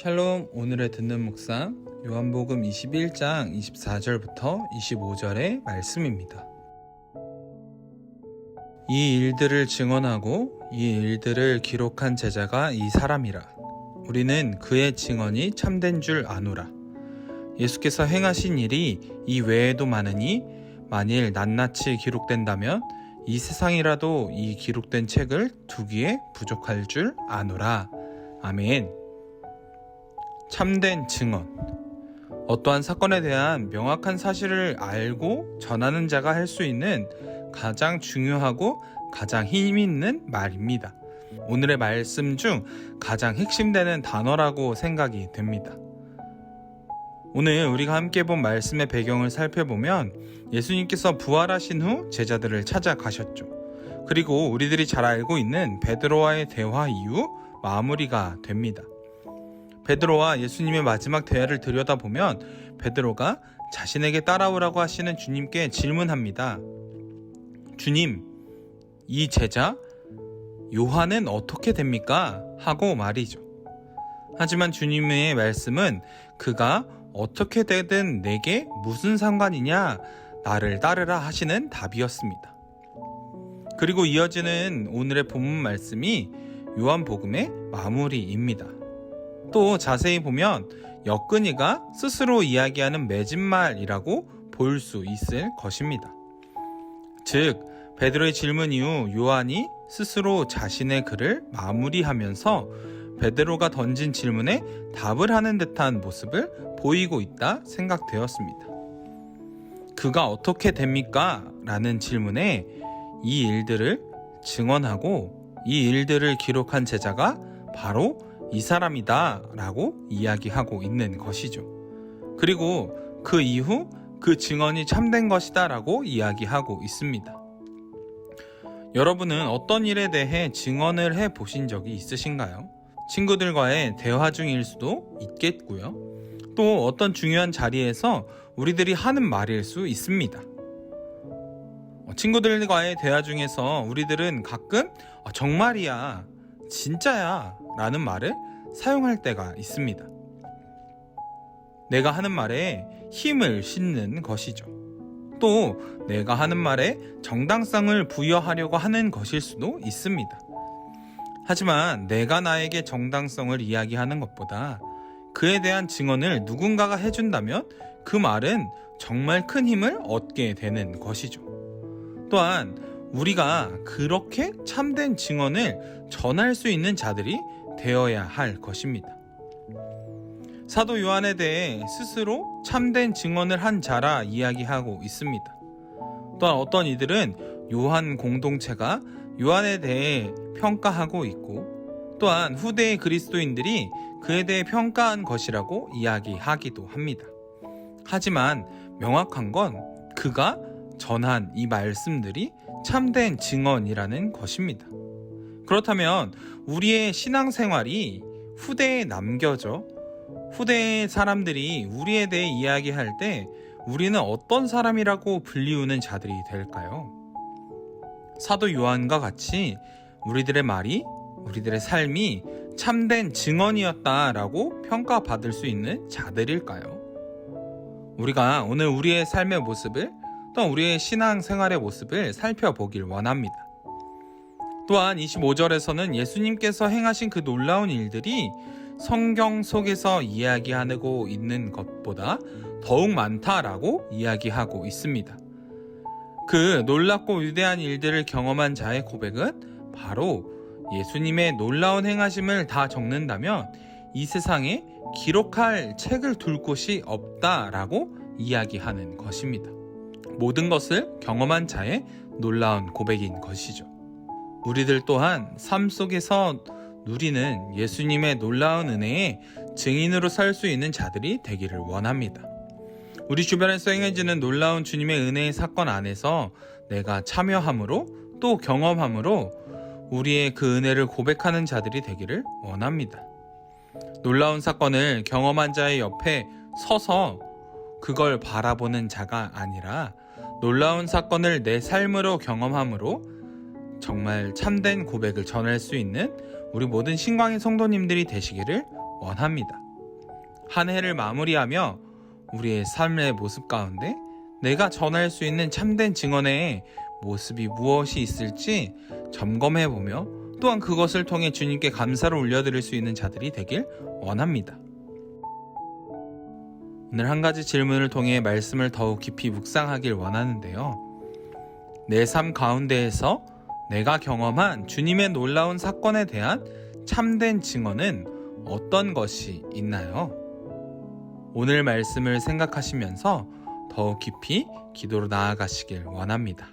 샬롬. 오늘의 듣는 묵상 요한복음 21장 24절부터 25절의 말씀입니다. 이 일들을 증언하고 이 일들을 기록한 제자가 이 사람이라. 우리는 그의 증언이 참된 줄 아노라. 예수께서 행하신 일이 이 외에도 많으니 만일 낱낱이 기록된다면 이 세상이라도 이 기록된 책을 두기에 부족할 줄 아노라. 아멘. 참된 증언. 어떠한 사건에 대한 명확한 사실을 알고 전하는 자가 할 수 있는 가장 중요하고 가장 힘 있는 말입니다. 오늘의 말씀 중 가장 핵심되는 단어라고 생각이 됩니다. 오늘 우리가 함께 본 말씀의 배경을 살펴보면 예수님께서 부활하신 후 제자들을 찾아가셨죠. 그리고 우리들이 잘 알고 있는 베드로와의 대화 이후 마무리가 됩니다. 베드로와 예수님의 마지막 대화를 들여다보면 베드로가 자신에게 따라오라고 하시는 주님께 질문합니다. 주님, 이 제자 요한은 어떻게 됩니까? 하고 말이죠. 하지만 주님의 말씀은 그가 어떻게 되든 내게 무슨 상관이냐, 나를 따르라 하시는 답이었습니다. 그리고 이어지는 오늘의 본문 말씀이 요한복음의 마무리입니다. 또 자세히 보면 역근이가 스스로 이야기하는 맺은말이라고 볼 수 있을 것입니다. 즉, 베드로의 질문 이후 요한이 스스로 자신의 글을 마무리하면서 베드로가 던진 질문에 답을 하는 듯한 모습을 보이고 있다 생각되었습니다. 그가 어떻게 됩니까? 라는 질문에 이 일들을 증언하고 이 일들을 기록한 제자가 바로 이 사람이다 라고 이야기하고 있는 것이죠. 그리고 그 이후 그 증언이 참된 것이다 라고 이야기하고 있습니다. 여러분은 어떤 일에 대해 증언을 해 보신 적이 있으신가요? 친구들과의 대화 중일 수도 있겠고요. 또 어떤 중요한 자리에서 우리들이 하는 말일 수 있습니다. 친구들과의 대화 중에서 우리들은 가끔 정말이야, 진짜야 라는 말을 사용할 때가 있습니다. 내가 하는 말에 힘을 싣는 것이죠. 또 내가 하는 말에 정당성을 부여하려고 하는 것일 수도 있습니다. 하지만 내가 나에게 정당성을 이야기하는 것보다 그에 대한 증언을 누군가가 해준다면 그 말은 정말 큰 힘을 얻게 되는 것이죠. 또한 우리가 그렇게 참된 증언을 전할 수 있는 자들이 되어야 할 것입니다. 사도 요한에 대해 스스로 참된 증언을 한 자라 이야기하고 있습니다. 또한 어떤 이들은 요한 공동체가 요한에 대해 평가하고 있고 또한 후대의 그리스도인들이 그에 대해 평가한 것이라고 이야기하기도 합니다. 하지만 명확한 건 그가 전한 이 말씀들이 참된 증언이라는 것입니다. 그렇다면 우리의 신앙생활이 후대에 남겨져 후대의 사람들이 우리에 대해 이야기할 때 우리는 어떤 사람이라고 불리우는 자들이 될까요? 사도 요한과 같이 우리들의 말이, 우리들의 삶이 참된 증언이었다라고 평가받을 수 있는 자들일까요? 우리가 오늘 우리의 삶의 모습을 또 우리의 신앙생활의 모습을 살펴보길 원합니다. 또한 25절에서는 예수님께서 행하신 그 놀라운 일들이 성경 속에서 이야기하고 있는 것보다 더욱 많다라고 이야기하고 있습니다. 그 놀랍고 위대한 일들을 경험한 자의 고백은 바로 예수님의 놀라운 행하심을 다 적는다면 이 세상에 기록할 책을 둘 곳이 없다라고 이야기하는 것입니다. 모든 것을 경험한 자의 놀라운 고백인 것이죠. 우리들 또한 삶 속에서 누리는 예수님의 놀라운 은혜에 증인으로 설 수 있는 자들이 되기를 원합니다. 우리 주변에서 행해지는 놀라운 주님의 은혜의 사건 안에서 내가 참여함으로 또 경험함으로 우리의 그 은혜를 고백하는 자들이 되기를 원합니다. 놀라운 사건을 경험한 자의 옆에 서서 그걸 바라보는 자가 아니라 놀라운 사건을 내 삶으로 경험함으로 정말 참된 고백을 전할 수 있는 우리 모든 신광의 성도님들이 되시기를 원합니다. 한 해를 마무리하며 우리의 삶의 모습 가운데 내가 전할 수 있는 참된 증언의 모습이 무엇이 있을지 점검해보며 또한 그것을 통해 주님께 감사를 올려드릴 수 있는 자들이 되길 원합니다. 오늘 한 가지 질문을 통해 말씀을 더욱 깊이 묵상하길 원하는데요. 내 삶 가운데에서 내가 경험한 주님의 놀라운 사건에 대한 참된 증언은 어떤 것이 있나요? 오늘 말씀을 생각하시면서 더욱 깊이 기도로 나아가시길 원합니다.